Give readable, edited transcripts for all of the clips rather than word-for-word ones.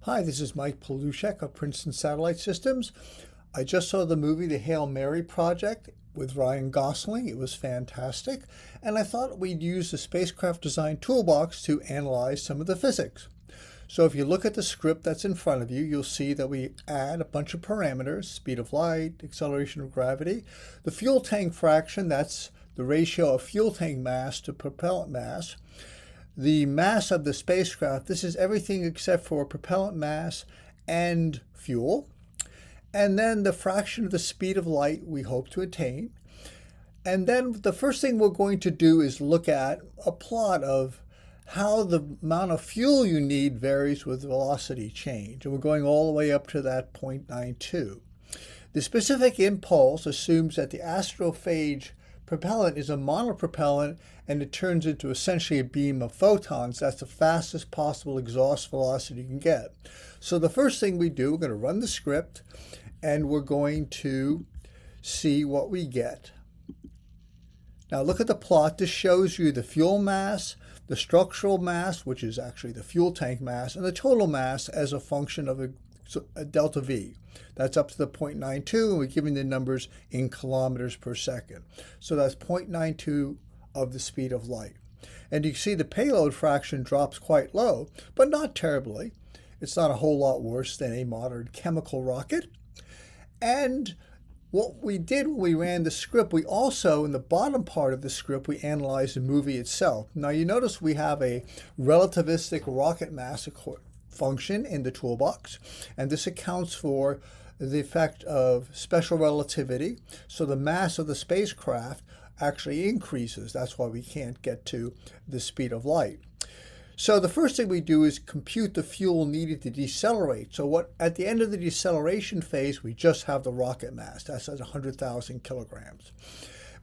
Hi, this is Mike Palushek of Princeton Satellite Systems. I just saw the movie The Hail Mary Project with Ryan Gosling. It was fantastic, and I thought we'd use the Spacecraft Design Toolbox to analyze some of the physics. So if you look at the script that's in front of you, you'll see that we add a bunch of parameters: speed of light, acceleration of gravity, the fuel tank fraction, that's the ratio of fuel tank mass to propellant mass, the mass of the spacecraft, this is everything except for propellant mass and fuel, and then the fraction of the speed of light we hope to attain. And then the first thing we're going to do is look at a plot of how the amount of fuel you need varies with velocity change. And we're going all the way up to that 0.92. The specific impulse assumes that the astrophage propellant is a monopropellant and it turns into essentially a beam of photons. That's the fastest possible exhaust velocity you can get. So the first thing we do, we're going to run the script and we're going to see what we get. Now look at the plot. This shows you the fuel mass, the structural mass, which is actually the fuel tank mass, and the total mass as a function of a delta V. That's up to the 0.92, and we're giving the numbers in kilometers per second. So that's 0.92 of the speed of light. And you can see the payload fraction drops quite low, but not terribly. It's not a whole lot worse than a modern chemical rocket. And what we did when we ran the script, we also, in the bottom part of the script, we analyzed the movie itself. Now you notice we have a relativistic rocket mass function in the toolbox, and this accounts for the effect of special relativity. So the mass of the spacecraft actually increases. That's why we can't get to the speed of light. So the first thing we do is compute the fuel needed to decelerate. So at the end of the deceleration phase, we just have the rocket mass. That's at 100,000 kilograms.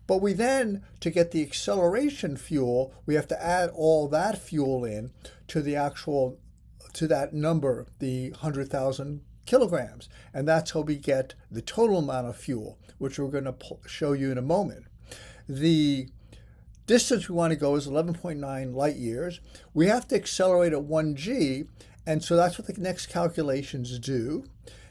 But we then, to get the acceleration fuel, we have to add all that fuel in to that number, the 100,000 kilograms. And that's how we get the total amount of fuel, which we're going to show you in a moment. The distance we want to go is 11.9 light years. We have to accelerate at 1g, and so that's what the next calculations do.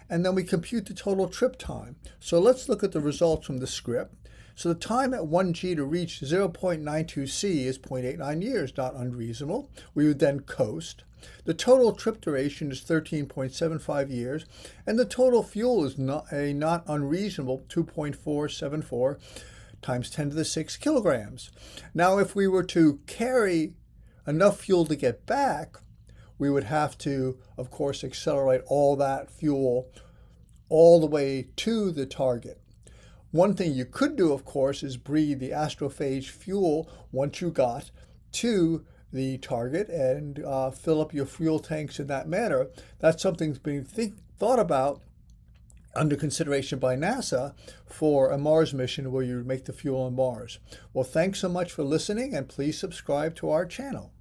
And then we compute the total trip time. So let's look at the results from the script. So the time at 1g to reach 0.92c is 0.89 years, not unreasonable. We would then coast. The total trip duration is 13.75 years, and the total fuel is not unreasonable 2.474 times 10 to the 6 kilograms. Now, if we were to carry enough fuel to get back, we would have to, of course, accelerate all that fuel all the way to the target. One thing you could do, of course, is breathe the astrophage fuel once you got to the target and fill up your fuel tanks in that manner. That's something that's being thought about, under consideration by NASA, for a Mars mission where you make the fuel on Mars. Well, thanks so much for listening, and please subscribe to our channel.